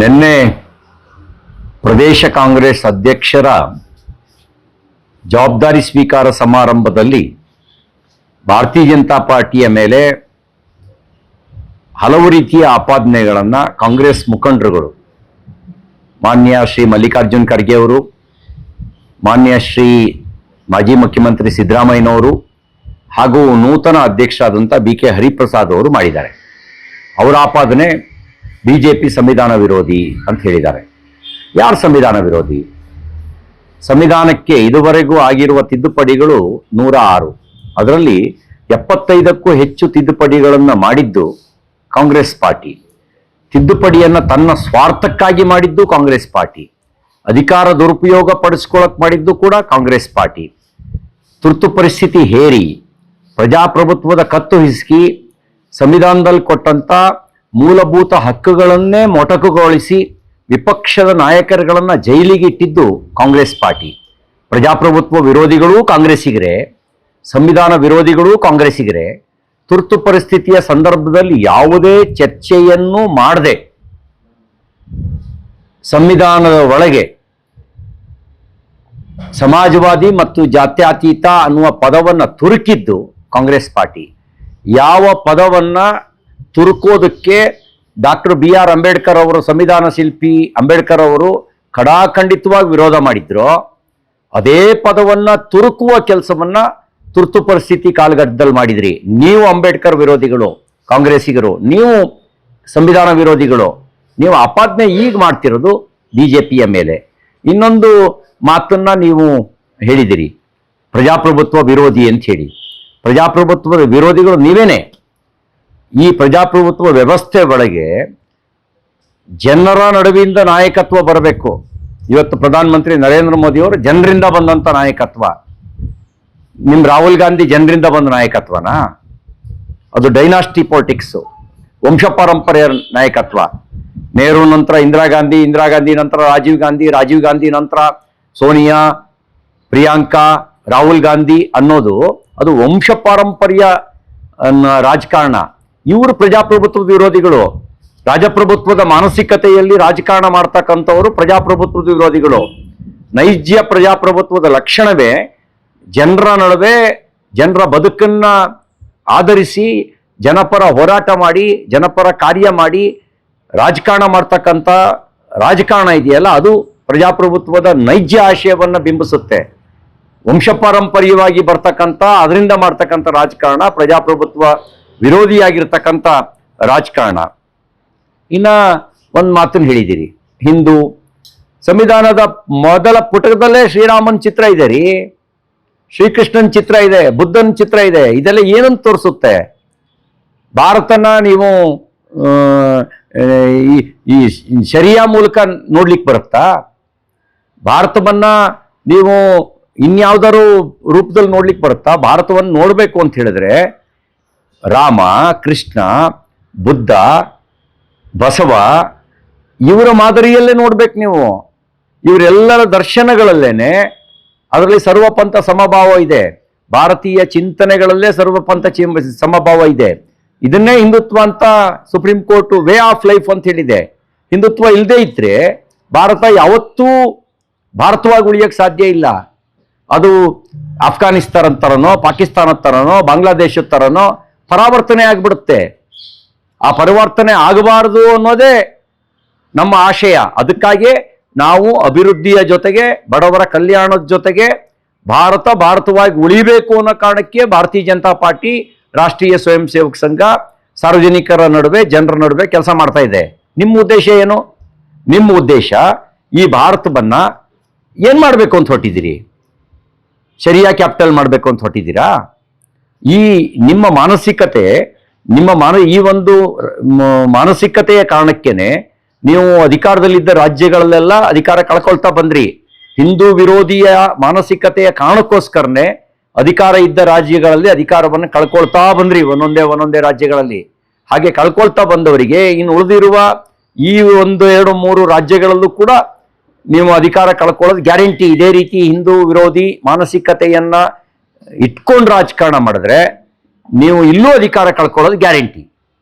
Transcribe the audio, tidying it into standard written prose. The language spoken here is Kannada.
ನಿನ್ನೆ ಪ್ರದೇಶ ಕಾಂಗ್ರೆಸ್ ಅಧ್ಯಕ್ಷರ ಜವಾಬ್ದಾರಿ ಸ್ವೀಕಾರ ಸಮಾರಂಭದಲ್ಲಿ ಭಾರತೀಯ ಜನತಾ ಪಾರ್ಟಿಯ ಮೇಲೆ ಹಲವು ರೀತಿಯ ಆಪಾದನೆಗಳನ್ನು ಕಾಂಗ್ರೆಸ್ ಮುಖಂಡರುಗಳು ಮಾನ್ಯ ಶ್ರೀ ಮಲ್ಲಿಕಾರ್ಜುನ್ ಖರ್ಗೆ ಅವರು, ಮಾನ್ಯ ಶ್ರೀ ಮಾಜಿ ಮುಖ್ಯಮಂತ್ರಿ ಸಿದ್ದರಾಮಯ್ಯನವರು ಹಾಗೂ ನೂತನ ಅಧ್ಯಕ್ಷರಾದಂಥ BK ಹರಿಪ್ರಸಾದ್ ಅವರು ಮಾಡಿದ್ದಾರೆ. ಅವರ ಆಪಾದನೆ ಬಿಜೆಪಿ ಸಂವಿಧಾನ ವಿರೋಧಿ ಅಂತ ಹೇಳಿದ್ದಾರೆ. ಯಾರು ಸಂವಿಧಾನ ವಿರೋಧಿ? ಸಂವಿಧಾನಕ್ಕೆ ಇದುವರೆಗೂ ಆಗಿರುವ ತಿದ್ದುಪಡಿಗಳು 106, ಅದರಲ್ಲಿ 75ಕ್ಕೂ ಹೆಚ್ಚು ತಿದ್ದುಪಡಿಗಳನ್ನು ಮಾಡಿದ್ದು ಕಾಂಗ್ರೆಸ್ ಪಾರ್ಟಿ. ತಿದ್ದುಪಡಿಯನ್ನು ತನ್ನ ಸ್ವಾರ್ಥಕ್ಕಾಗಿ ಮಾಡಿದ್ದು ಕಾಂಗ್ರೆಸ್ ಪಾರ್ಟಿ. ಅಧಿಕಾರ ದುರುಪಯೋಗ ಪಡಿಸ್ಕೊಳ್ಳೋಕೆ ಮಾಡಿದ್ದು ಕೂಡ ಕಾಂಗ್ರೆಸ್ ಪಾರ್ಟಿ. ತುರ್ತು ಪರಿಸ್ಥಿತಿ ಹೇರಿ ಪ್ರಜಾಪ್ರಭುತ್ವದ ಕತ್ತು ಹಿಸುಕಿ ಸಂವಿಧಾನದಲ್ಲಿ ಕೊಟ್ಟಂತ ಮೂಲಭೂತ ಹಕ್ಕುಗಳನ್ನೇ ಮೊಟಕುಗೊಳಿಸಿ ವಿಪಕ್ಷದ ನಾಯಕರುಗಳನ್ನು ಜೈಲಿಗೆ ಇಟ್ಟಿದ್ದು ಕಾಂಗ್ರೆಸ್ ಪಾರ್ಟಿ. ಪ್ರಜಾಪ್ರಭುತ್ವ ವಿರೋಧಿಗಳೂ ಕಾಂಗ್ರೆಸ್ಸಿಗರೇ, ಸಂವಿಧಾನ ವಿರೋಧಿಗಳೂ ಕಾಂಗ್ರೆಸ್ಸಿಗರೇ. ತುರ್ತು ಪರಿಸ್ಥಿತಿಯ ಸಂದರ್ಭದಲ್ಲಿ ಯಾವುದೇ ಚರ್ಚೆಯನ್ನು ಮಾಡದೆ ಸಂವಿಧಾನದ ಒಳಗೆ ಸಮಾಜವಾದಿ ಮತ್ತು ಜಾತ್ಯತೀತ ಅನ್ನುವ ಪದವನ್ನು ತುರುಕಿದ್ದು ಕಾಂಗ್ರೆಸ್ ಪಾರ್ಟಿ. ಯಾವ ಪದವನ್ನ ತುರುಕೋದಕ್ಕೆ ಡಾಕ್ಟರ್ BR ಅಂಬೇಡ್ಕರ್ ಅವರು, ಸಂವಿಧಾನ ಶಿಲ್ಪಿ ಅಂಬೇಡ್ಕರ್ ಅವರು ಖಡಾಖಂಡಿತವಾಗಿ ವಿರೋಧ ಮಾಡಿದ್ರು, ಅದೇ ಪದವನ್ನ ತುರುಕುವ ಕೆಲಸವನ್ನ ತುರ್ತು ಪರಿಸ್ಥಿತಿ ಕಾಲಘಟ್ಟದಲ್ಲಿ ಮಾಡಿದ್ರಿ. ನೀವು ಅಂಬೇಡ್ಕರ್ ವಿರೋಧಿಗಳು, ಕಾಂಗ್ರೆಸ್ಸಿಗರು, ನೀವು ಸಂವಿಧಾನ ವಿರೋಧಿಗಳು, ನೀವು ಆಪಾದನೆ ಈಗ ಮಾಡ್ತಿರೋದು ಬಿಜೆಪಿಯ ಮೇಲೆ. ಇನ್ನೊಂದು ಮಾತನ್ನ ನೀವು ಹೇಳಿದಿರಿ, ಪ್ರಜಾಪ್ರಭುತ್ವ ವಿರೋಧಿ ಅಂತ ಹೇಳಿ. ಪ್ರಜಾಪ್ರಭುತ್ವದ ವಿರೋಧಿಗಳು ನೀವೇನೆ. ಈ ಪ್ರಜಾಪ್ರಭುತ್ವ ವ್ಯವಸ್ಥೆ ಒಳಗೆ ಜನರ ನಡುವಿಂದ ನಾಯಕತ್ವ ಬರಬೇಕು. ಇವತ್ತು ಪ್ರಧಾನಮಂತ್ರಿ ನರೇಂದ್ರ ಮೋದಿ ಅವರು ಜನರಿಂದ ಬಂದಂತ ನಾಯಕತ್ವ. ನಿಮ್ ರಾಹುಲ್ ಗಾಂಧಿ ಜನರಿಂದ ಬಂದ ನಾಯಕತ್ವನಾ? ಅದು ಡೈನಾಸ್ಟಿ ಪಾಲಿಟಿಕ್ಸ್, ವಂಶ ಪಾರಂಪರ್ಯ ನಾಯಕತ್ವ. ನೆಹರು ನಂತರ ಇಂದಿರಾ ಗಾಂಧಿ, ಇಂದಿರಾ ಗಾಂಧಿ ನಂತರ ರಾಜೀವ್ ಗಾಂಧಿ, ರಾಜೀವ್ ಗಾಂಧಿ ನಂತರ ಸೋನಿಯಾ, ಪ್ರಿಯಾಂಕಾ, ರಾಹುಲ್ ಗಾಂಧಿ ಅನ್ನೋದು ಅದು ವಂಶ ಪಾರಂಪರ್ಯ ರಾಜಕಾರಣ. ಇವರು ಪ್ರಜಾಪ್ರಭುತ್ವ ವಿರೋಧಿಗಳು. ರಾಜಪ್ರಭುತ್ವದ ಮಾನಸಿಕತೆಯಲ್ಲಿ ರಾಜಕಾರಣ ಮಾಡ್ತಕ್ಕಂಥವರು ಪ್ರಜಾಪ್ರಭುತ್ವದ ವಿರೋಧಿಗಳು. ನೈಜ ಪ್ರಜಾಪ್ರಭುತ್ವದ ಲಕ್ಷಣವೇ ಜನರ ನಡುವೆ ಜನರ ಬದುಕನ್ನ ಆಧರಿಸಿ ಜನಪರ ಹೋರಾಟ ಮಾಡಿ, ಜನಪರ ಕಾರ್ಯ ಮಾಡಿ ರಾಜಕಾರಣ ಮಾಡ್ತಕ್ಕಂಥ ರಾಜಕಾರಣ ಇದೆಯಲ್ಲ, ಅದು ಪ್ರಜಾಪ್ರಭುತ್ವದ ನೈಜ ಆಶಯವನ್ನು ಬಿಂಬಿಸುತ್ತೆ. ವಂಶಪಾರಂಪರ್ಯವಾಗಿ ಬರ್ತಕ್ಕಂಥ ಅದರಿಂದ ಮಾಡ್ತಕ್ಕಂಥ ರಾಜಕಾರಣ ಪ್ರಜಾಪ್ರಭುತ್ವ ವಿರೋಧಿಯಾಗಿರ್ತಕ್ಕಂಥ ರಾಜಕಾರಣ. ಇನ್ನ ಒಂದು ಮಾತನ್ನು ಹೇಳಿದಿರಿ, ಹಿಂದೂ ಸಂವಿಧಾನದ ಮೊದಲ ಪುಟದಲ್ಲೇ ಶ್ರೀರಾಮನ್ ಚಿತ್ರ ಇದೆ ರೀ, ಶ್ರೀಕೃಷ್ಣನ್ ಚಿತ್ರ ಇದೆ, ಬುದ್ಧನ ಚಿತ್ರ ಇದೆ. ಇದೆಲ್ಲ ಏನಂತ ತೋರಿಸುತ್ತೆ? ಭಾರತನ ನೀವು ಈ ಶರಿಯಾ ಮೂಲಕ ನೋಡ್ಲಿಕ್ಕೆ ಬರುತ್ತಾ? ಭಾರತವನ್ನ ನೀವು ಇನ್ಯಾವುದಾರು ರೂಪದಲ್ಲಿ ನೋಡ್ಲಿಕ್ಕೆ ಬರುತ್ತಾ? ಭಾರತವನ್ನು ನೋಡಬೇಕು ಅಂತ ಹೇಳಿದ್ರೆ ರಾಮ, ಕೃಷ್ಣ, ಬುದ್ಧ, ಬಸವ ಇವರ ಮಾದರಿಯಲ್ಲೇ ನೋಡ್ಬೇಕು ನೀವು. ಇವರೆಲ್ಲರ ದರ್ಶನಗಳಲ್ಲೇನೆ ಅದರಲ್ಲಿ ಸರ್ವಪಂಥ ಸಮಭಾವ ಇದೆ. ಭಾರತೀಯ ಚಿಂತನೆಗಳಲ್ಲೇ ಸರ್ವಪಂಥ ಸಮಭಾವ ಇದೆ. ಇದನ್ನೇ ಹಿಂದುತ್ವ ಅಂತ supreme court way of life ಅಂತ ಹೇಳಿದೆ. ಹಿಂದುತ್ವ ಇಲ್ಲದೆ ಇದ್ರೆ ಭಾರತ ಯಾವತ್ತೂ ಭಾರತವಾಗಿ ಉಳಿಯಕ್ಕೆ ಸಾಧ್ಯ ಇಲ್ಲ. ಅದು ಅಫ್ಘಾನಿಸ್ತಾನ ತರನೋ, ಪಾಕಿಸ್ತಾನದ ತರನೋ, ಬಾಂಗ್ಲಾದೇಶದ ತರನೋ ಪರಾವರ್ತನೆ ಆಗ್ಬಿಡುತ್ತೆ. ಆ ಪರಿವರ್ತನೆ ಆಗಬಾರದು ಅನ್ನೋದೇ ನಮ್ಮ ಆಶಯ. ಅದಕ್ಕಾಗಿ ನಾವು ಅಭಿವೃದ್ಧಿಯ ಜೊತೆಗೆ ಬಡವರ ಕಲ್ಯಾಣದ ಜೊತೆಗೆ ಭಾರತವಾಗಿ ಉಳಿಬೇಕು ಅನ್ನೋ ಕಾರಣಕ್ಕೆ ಭಾರತೀಯ ಜನತಾ ಪಾರ್ಟಿ, ರಾಷ್ಟ್ರೀಯ ಸ್ವಯಂ ಸೇವಕ ಸಂಘ ಸಾರ್ವಜನಿಕರ ನಡುವೆ, ಜನರ ನಡುವೆ ಕೆಲಸ ಮಾಡ್ತಾ ಇದೆ. ನಿಮ್ಮ ಉದ್ದೇಶ ಏನು? ನಿಮ್ಮ ಉದ್ದೇಶ ಈ ಭಾರತವನ್ನ ಏನ್ ಮಾಡಬೇಕು ಅಂತ ಹೊರಟಿದ್ದೀರಿ? ಶರಿಯಾ ಕ್ಯಾಪಿಟಲ್ ಮಾಡಬೇಕು ಅಂತ ಹೊರಟಿದ್ದೀರಾ? ಈ ನಿಮ್ಮ ಮಾನಸಿಕತೆ, ಈ ಒಂದು ಮಾನಸಿಕತೆಯ ಕಾರಣಕ್ಕೇನೆ ನೀವು ಅಧಿಕಾರದಲ್ಲಿದ್ದ ರಾಜ್ಯಗಳಲ್ಲೆಲ್ಲ ಅಧಿಕಾರ ಕಳ್ಕೊಳ್ತಾ ಬಂದ್ರಿ. ಹಿಂದೂ ವಿರೋಧಿಯ ಮಾನಸಿಕತೆಯ ಕಾರಣಕ್ಕೋಸ್ಕರನೇ ಅಧಿಕಾರ ಇದ್ದ ರಾಜ್ಯಗಳಲ್ಲಿ ಅಧಿಕಾರವನ್ನು ಕಳ್ಕೊಳ್ತಾ ಬಂದ್ರಿ, ಒಂದೊಂದೇ ರಾಜ್ಯಗಳಲ್ಲಿ. ಹಾಗೆ ಕಳ್ಕೊಳ್ತಾ ಬಂದವರಿಗೆ ಇನ್ನು ಉಳಿದಿರುವ ಈ 1, 2, 3 ರಾಜ್ಯಗಳಲ್ಲೂ ಕೂಡ ನೀವು ಅಧಿಕಾರ ಕಳ್ಕೊಳ್ಳೋದು ಗ್ಯಾರಂಟಿ. ಇದೇ ರೀತಿ ಹಿಂದೂ ವಿರೋಧಿ ಮಾನಸಿಕತೆಯನ್ನ ಇಟ್ಕೊಂಡು ರಾಜಕಾರಣ ಮಾಡಿದ್ರೆ ನೀವು ಇಲ್ಲೂ ಅಧಿಕಾರ ಕಳ್ಕೊಳ್ಳೋದು ಗ್ಯಾರಂಟಿ.